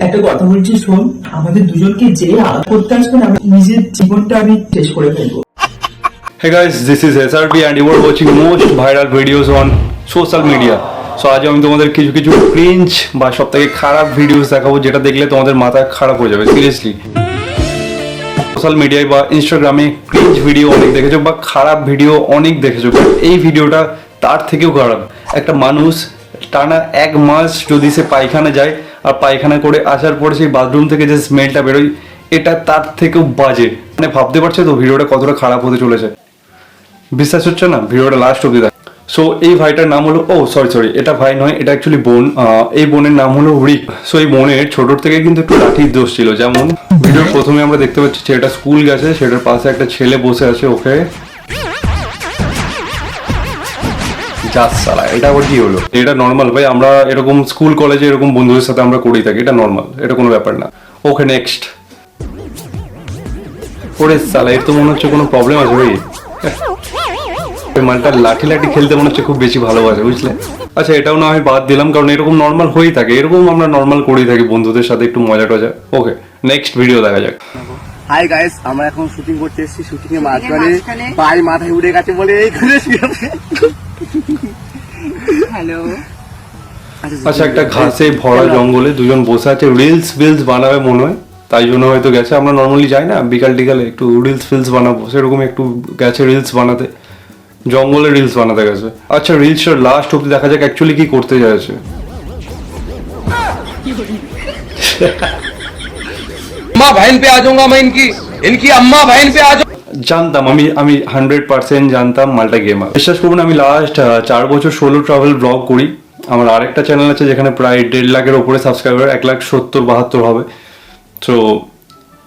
একটা কথা বলছি শোন, আমাদের দুজনকে যে আলাদা করতে আসবে না, আমি নিজের জীবনটা আমি শেষ করে ফেলবো। Hey guys, this is SRP and you are watching most viral videos on social media. So আজ আমি তোমাদের কিছু কিছু ক্রিঞ্জ বা সবথেকে খারাপ ভিডিওস দেখাবো যেটা দেখলে তোমাদের মাথা খারাপ হয়ে যাবে সিরিয়াসলি। সোশ্যাল মিডিয়ায় বা ইনস্টাগ্রামে ক্রিঞ্জ ভিডিও অনেক দেখেছো বা খারাপ ভিডিও অনেক দেখেছো, বাট এই ভিডিওটা তার থেকেও খারাপ। একটা মানুষ টানা 1 মাস যদি সে পায়খানা যায় আর পায়খানা করে আসার পরে সেই বাথরুম থেকে যে স্মেলটা বেরোয়, এটা তার থেকেও বাজে। মানে ভাবতে পারছো তো ভিডিওটা কতটা খারাপ হতে চলেছে? বিশ্বাস হচ্ছে না? ভিডিওটা লাস্ট অব্দি দেখ। সো এই ভাইটার নাম হলো সরি এটা ভাই নয়, এটা অ্যাকচুয়ালি বোন। এই বোনের নাম হলো রিক। সো এই বোনের ছোটোর থেকে কিন্তু একটু লাঠির দোষ ছিল। যেমন ভিডিওর প্রথমে আমরা দেখতে পাচ্ছি ছেলেটা স্কুল গেছে, সেটার পাশে একটা ছেলে বসে আছে, ওকে জাস সালা। এটা আবার কি হলো? এটা নর্মাল ভাই, আমরা এরকম স্কুল কলেজে এরকম বন্ধুদের সাথে আমরা করেই থাকি, এটা নর্মাল, এটা কোনো ব্যাপার না। Okay next. ওরে সালা, এর তো মনে হচ্ছে কোনো প্রবলেম আছে ভাই। মালটা লাঠি খেলতে মনে হচ্ছে খুব বেশি ভালোবাসে, বুঝলে? আচ্ছা, এটাও না আমি বাদ দিলাম, কারণ এরকম নর্মাল হয়েই থাকে, এরকম আমরা নর্মাল করেই থাকি বন্ধুদের সাথে একটু মজা টজা। ওকে নেক্সট ভিডিও দেখা যাক। হাই গাইস, আমরা এখন শুটিং করতে এসেছি। শুটিং এর মাঝখানে ভাই মাথায় উঠে গেছে বলে এইখানে হ্যালো। আচ্ছা, একটা ঘাসে ভরা জঙ্গলে দুজন বসে আছে, রিলস বানাবে মনে হয়, তাই জন্য হয়তো গেছে। আমরা নর্মালি যাই না বিকাল টিকালে একটু রিলস বানাবো, সেরকম একটু গেছে রিলস বানাতে, জঙ্গলে রিলস বানাতে গেছে। আচ্ছা, রিলসটার লাস্ট অব্দি দেখা যাক অ্যাকচুয়ালি কি করতে যাচ্ছে। अम्मा बहन पे आ जाऊंगा मैं, इनकी अम्मा बहन पे आ जाऊंगा। জানতাম, আমি 100% জানতাম মালটা গেমার। বিশ্বাস করুন, আমি লাস্ট 4 বছর সোলো ট্রাভেল ব্লগ করি। আমার আরেকটা চ্যানেল আছে যেখানে প্রায় 1.5 লাখের ওপরে সাবস্ক্রাইবার, 1,70,72 হবে। তো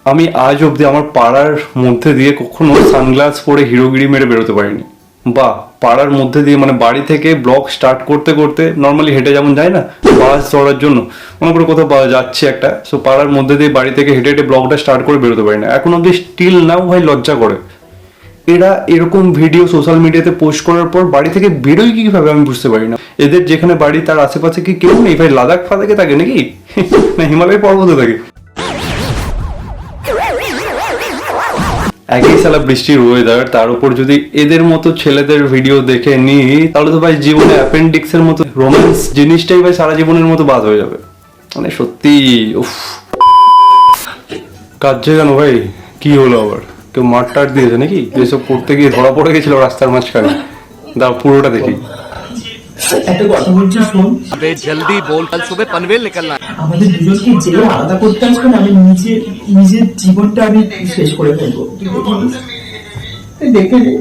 আমি আজ অবধি আমার পাড়ার মধ্যে দিয়ে কখনো সানগ্লাস পরে হিরোগিরি মেরে বেরোতে পারিনি। বা পাড়ার মধ্যে দিয়ে, মানে বাড়ি থেকে ব্লগ স্টার্ট করতে করতে নর্মালি হেঁটে যেমন যায় না বাস ধরার জন্য, মনে করে কোথাও যাচ্ছে একটা, সো পাড়ার মধ্যে দিয়ে বাড়ি থেকে হেঁটে হেঁটে ব্লগটা স্টার্ট করে বেরোতে পারি না। এখন অব্দি স্টিল নাও ভাই লজ্জা করে। এরা এরকম ভিডিও সোশ্যাল মিডিয়াতে পোস্ট করার পর বাড়ি থেকে বেরোয় কিভাবে আমি বুঝতে পারি না। এদের যেখানে বাড়ি তার আশেপাশে কি কেউ নেই ভাই? লাদাখ ফাদাখে থাকে নাকি? না হিমালয় পর্বতে থাকে? একই সালা বৃষ্টির ওয়েদার, তার উপর যদি এদের মতো ছেলেদের ভিডিও দেখে নিই, তাহলে তো ভাই জীবনে অ্যাপেন্ডিক্সের মতো রোম্যান্স জিনিসটাই ভাই সারা জীবনের মতো বাদ হয়ে যাবে। মানে সত্যি উফ, কাঁদছে কেন ভাই? কি হলো আবার? কেউ মার টার দিয়েছে নাকি? এসব করতে গিয়ে ধরা পড়ে গেছিল রাস্তার মাঝখানে? দাও পুরোটা দেখি। একটা কথা বলছি শোন, अबे जल्दी बोल, कल सुबह पनवेल निकलना है। আমাদের দুজনকে যে আলাদা করতে আসবে না, আমি নিজের জীবনটা আমি শেষ করে ফেলবো। দেখে নে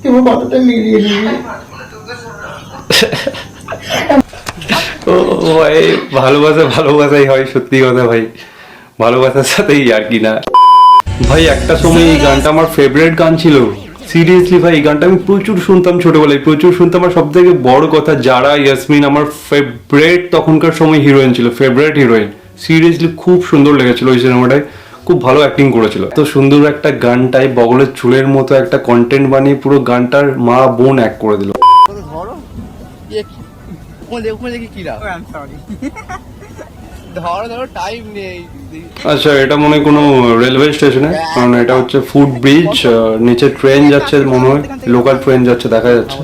কেবল কতটা মিলিয়ে নিবি। ও ভাই, ভালোবাসাই হয়, সত্যি কথা ভাই, ভালোবাসার সাথেই আর কি না ভাই। একটা সময় এই গানটা আমার ফেভারিট গান ছিল, সিরিয়াসলি ভাই। এই গানটা আমি প্রচুর শুনতাম ছোটবেলায়, প্রচুর শুনতাম। আর সব থেকে বড় কথা, যারা ইয়াসমিন আমার ফেভারিট তখনকার সময় হিরোইন ছিল, ফেভারিট হিরোইন। সিরিয়াসলি খুব সুন্দর লেগেছিল ওই সিনেমাটায়, খুব ভালো অ্যাক্টিং করেছিল। এত সুন্দর একটা গানটায় বগলের চুলের মতো একটা কন্টেন্ট বানিয়ে পুরো গানটার মা বোন অ্যাক্ট করে দিল। ধরো ওখানে দেখি কি রাও। I am sorry. ধরো টাইম নেই। আচ্ছা, এটা মনে হয় কোনো রেলওয়ে স্টেশনে, কারণ এটা হচ্ছে ফুট ব্রিজ, নিচে ট্রেন যাচ্ছে মনে হয়, লোকাল ট্রেন যাচ্ছে দেখা যাচ্ছে।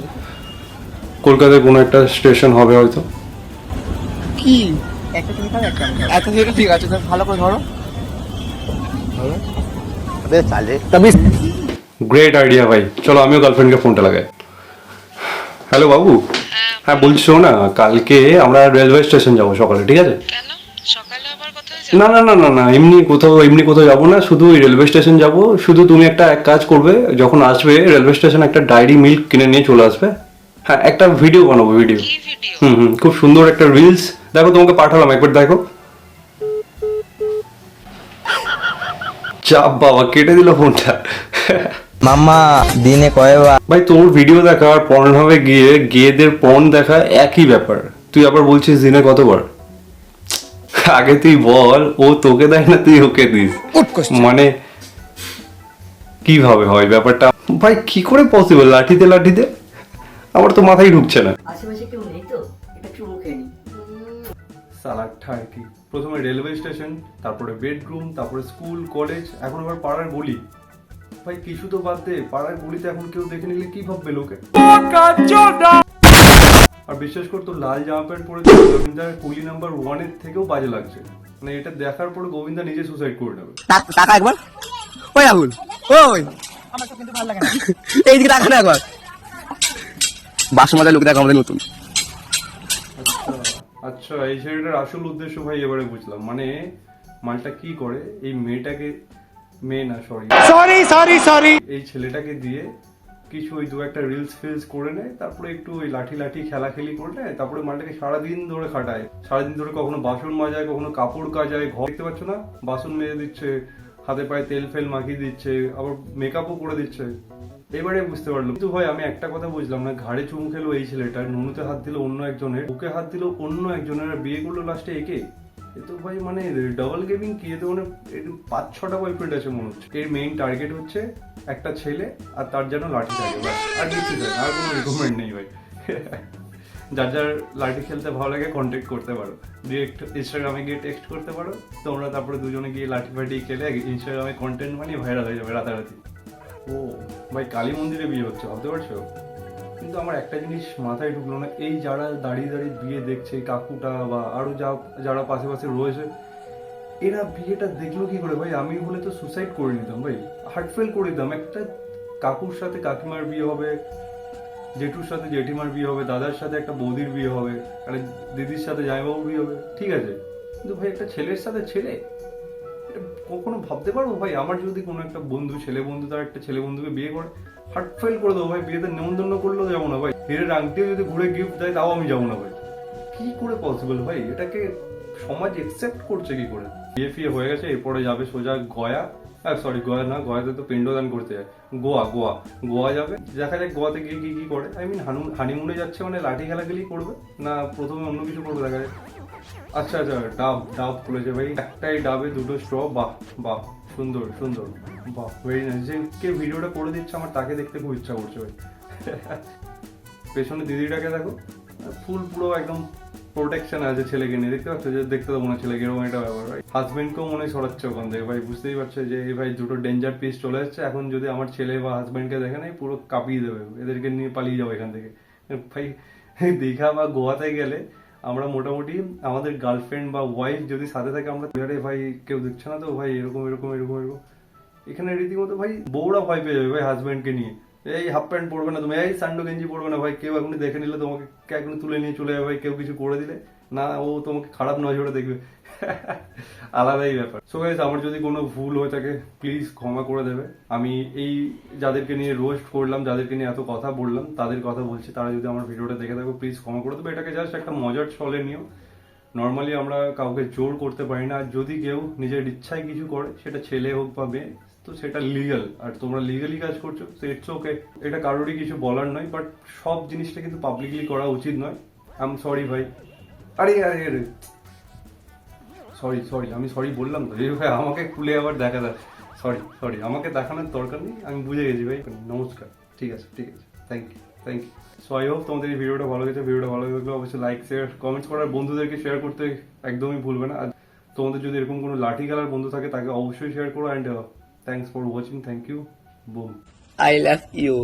কলকাতায় কোনো একটা স্টেশন হবে হয়তো। কি একটা তুমি খাও, একটা আমি খাবো। এত থেকে ঠিক আছে, তো ভালো করে ধরো। আবে চালে তবে গ্রেট আইডিয়া ভাই, চলো আমিও গার্লফ্রেন্ডকে ফোনটা লাগাই। হ্যালো বাবু, হ্যাঁ বলছি শোনো না, কালকে আমরা রেলওয়ে স্টেশন যাবো সকালে, ঠিক আছে? কেন সকালে আবার কোথায় না না না না না, এমনি কোথাও যাবো না, শুধু ওই রেলওয়ে স্টেশন যাবো। শুধু তুমি এক কাজ করবে, যখন আসবে রেলওয়ে স্টেশন একটা ডায়েরি মিল্ক কিনে নিয়ে চলে আসবে। হ্যাঁ, একটা ভিডিও বানাবো, ভিডিও। কি ভিডিও? খুব সুন্দর একটা রিলস, দেখো তোমাকে পাঠালাম, একবার দেখো। চাপ বাবা, কেটে দিল ফোনটা। মাম্মা দিনে কয়বার? ভাই তোর ভিডিও দেখা আর পর্নহাবে গিয়ে গেদের পর্ন দেখা একই ব্যাপার। তুই আবার বলছিস দিনে কতবার? আগে তুই বল, ও তোকে দেয় না তুই ওকে দিস, মানে কিভাবে হয় ব্যাপারটা? ভাই কি করে পসিবল? লাঠিতে আমার তো মাথায় ঢুকছে না। আশেপাশে কেউ নেই তো, এটা চুমু খেয়ে নি। সালাড ঠায় কি প্রথমে রেলওয়ে স্টেশন, তারপরে বেডরুম, তারপরে স্কুল, কলেজ, এখন আবার পাড়ার গলি। ভাই কিছু তো বাদ দে, পাড়ার গলিতে এখন কেউ দেখে নিলে কি ভাববে লোকে। আর বিশ্বাস করতো লাল জামা প্যান্ট পরে গোবিন্দার কুলি নাম্বার 1 এর থেকেও বাজে লাগছে। মানে এটা দেখার পরে গোবিন্দা নিজে সুসাইড করে নেবে। টাকা একবার, ওই রাহুল, ওই আমার তো কিন্তু ভালো লাগে না। এইদিকে টাকা না একবার। বাসমাদের লোক দেখো আমাদের নতুন। আচ্ছা, এই ছেলেটার আসল উদ্দেশ্য ভাই এবারে বুঝলাম। মানে মালটা কি করে, এই মেয়েটাকে, মেয়ে না সরি এই ছেলেটাকে দিয়ে কিছু ওই দু একটা রিলস ফিলস করে নেয়, তারপরে একটু ওই লাঠি খেলাখেলি করে নেয়, তারপরে মালটাকে সারাদিন ধরে খাটায়। সারাদিন ধরে কখনো বাসন মাজায়, কখনো কাপড় কাচায়, ঘর দেখতে পাচ্ছ না, বাসন মেজে দিচ্ছে, হাতে পায়ে তেল ফেল মাখিয়ে দিচ্ছে, আবার মেকআপও করে দিচ্ছে। এবারে বুঝতে পারলাম। কিন্তু ভাই আমি একটা কথা বুঝলাম না, ঘাড়ে চুমু খেলো এই ছেলেটা, নুনুতে হাত দিল অন্য একজনের, বুকে হাত দিল অন্য একজনের, আর বিয়ে করলো লাস্টে একে। এ তো ভাই মানে ডাবল গেমিং কি, এতে মানে 5-6টা বয়ফ্রেন্ড আছে মনে হচ্ছে। এর মেইন টার্গেট হচ্ছে একটা ছেলে আর তার যেন লাঠি থাকে, ব্যাস, আর কিছু চাই না, আর কোনো রিকমেন্ড নেই ভাই। যার যার লাঠি খেলতে ভালো লাগে কন্ট্যাক্ট করতে পারো, ডিরেক্ট ইনস্টাগ্রামে গিয়ে টেক্সট করতে পারো তোমরা, তারপরে দুজনে গিয়ে লাঠি ফাটি খেলে ইনস্টাগ্রামে কন্টেন্ট বানিয়ে ভাইরাল হয়ে যাবে রাতারাতি। ও ভাই, কালী মন্দিরে বিয়ে হচ্ছে, ভাবতে পারছো? কিন্তু আমার একটা জিনিস মাথায় ঢুকলো না, এই যারা দাঁড়িয়ে দাঁড়িয়ে বিয়ে দেখছে, কাকুটা বা আরো যারা পাশে পাশে রয়েছে, এরা বিয়েটা দেখলো কি করে ভাই? আমি হলে তো সুসাইড করে নিতাম ভাই, হার্ট ফেল করে দিতাম। একটা কাকুর সাথে কাকিমার বিয়ে হবে, জেঠুর সাথে জেঠিমার বিয়ে হবে, দাদার সাথে একটা বৌদির বিয়ে হবে, আরে দিদির সাথে জামাইবাবুর বিয়ে হবে, ঠিক আছে, কিন্তু ভাই একটা ছেলের সাথে ছেলে, এটা কখনো ভাবতে পারবো ভাই? আমার যদি কোনো একটা বন্ধু, ছেলে বন্ধু, তার একটা ছেলে বন্ধুকে বিয়ে করে, হার্ট ফেল করে দেবো ভাই। বিয়েতে নেমন্তন্ন করলেও যাবো না ভাই, হিরের আংটিও যদি ঘুরে গিফট দেয় তাও আমি যাবো না ভাই। কি করে পসিবল ভাই? এটাকে সমাজ একসেপ্ট করছে কি করে? বিয়ে ফিয়ে হয়ে গেছে, এরপরে যাবে সোজা গয়া, গয়া না, গয়াতে তো পিণ্ডদান করতে যায়, গোয়া যাবে। দেখা যাক গোয়াতে গিয়ে কি করে। আই মিন হানিমুনে যাচ্ছে মানে লাঠি খেলাখেলি করবে না, প্রথমে অন্য কিছু করবে দেখা যায়। আচ্ছা, ডাব খুলেছে ভাই, একটাই ডাবে 2টো স্ট্র, বাহ সুন্দর, বাহ, ভেরি নাইস। যে কে ভিডিওটা করে দিচ্ছে আমার তাকে দেখতে খুব ইচ্ছা করছে ভাই। পেছনে দিদিটাকে দেখো, ফুল পুরো একদম প্রোটেকশন আছে ছেলেকে নিয়ে, দেখতে পাচ্ছ? যে দেখতে দেবো না ছেলেকে, এরকম একটা ব্যাপার ভাই। হাজবেন্ডকেও মনে সরাচ্ছে ওখান থেকে ভাই, বুঝতেই পারছে যে এই ভাই দুটো ডেঞ্জার পিস চলে যাচ্ছে। এখন যদি আমার ছেলে বা হাজবেন্ডকে দেখে নাই, পুরো কাঁপিয়ে দেবে, এদেরকে নিয়ে পালিয়ে যাবো এখান থেকে ভাই। দীঘা বা গোয়াতে গেলে আমরা মোটামুটি আমাদের গার্লফ্রেন্ড বা ওয়াইফ যদি সাথে থাকে, আমরা আরে ভাই কেউ দেখছে না তো ভাই, এরকম। এখানে রীতিমতো ভাই বউরা ভয় পেয়ে যাবে ভাই হাজবেন্ডকে নিয়ে, এই হাফ প্যান্ট পরবে না তুমি, এই সান্ডো গেঞ্জি পরবে না ভাই, কেউ এখনই দেখে নিলে তোমাকে এখনই তুলে নিয়ে চলে যাবে ভাই, কেউ কিছু করে দিলে না, ও তোমাকে খারাপ নজরে দেখবে। আলাদাই ব্যাপার। সো গাইস, আমার যদি কোনো ভুল হয়ে থাকে প্লিজ ক্ষমা করে দেবে। আমি এই যাদেরকে নিয়ে রোস্ট করলাম, যাদেরকে নিয়ে এত কথা বললাম, তাদের কথা বলছি, তারা যদি আমার ভিডিওটা দেখে থাকো প্লিজ ক্ষমা করে দেবে। এটাকে জাস্ট একটা মজার ছলে নিও। নর্মালি আমরা কাউকে জোর করতে পারি না, আর যদি কেউ নিজের ইচ্ছায় কিছু করে, সেটা ছেলে হোক বা মেয়ে, তো সেটা লিগাল, আর তোমরা লিগালি কাজ করছো, তো ইটস ওকে। এটা কারোরই কিছু বলার নয়, বাট সব জিনিসটা কিন্তু পাবলিকলি করা উচিত নয়। আই এম সরি ভাই। আরে সরি, আমি সরি বললাম তো, এই ভাই আমাকে খুলে আবার দেখা যায়। সরি, আমাকে দেখানোর দরকার নেই, আমি বুঝে গেছি ভাই। নমস্কার, ঠিক আছে, thank you. So I hope তোমাদের এই ভিডিওটা ভালো গেছে। ভিডিওটা ভালো লাগলে অবশ্যই লাইক, শেয়ার, কমেন্টস করার, বন্ধুদেরকে শেয়ার করতে একদমই ভুলবে না। আর তোমাদের যদি এরকম কোনো লাঠি খেলার বন্ধু থাকে তাকে অবশ্যই শেয়ার করো। And thanks for watching, thank you, boom. I love you.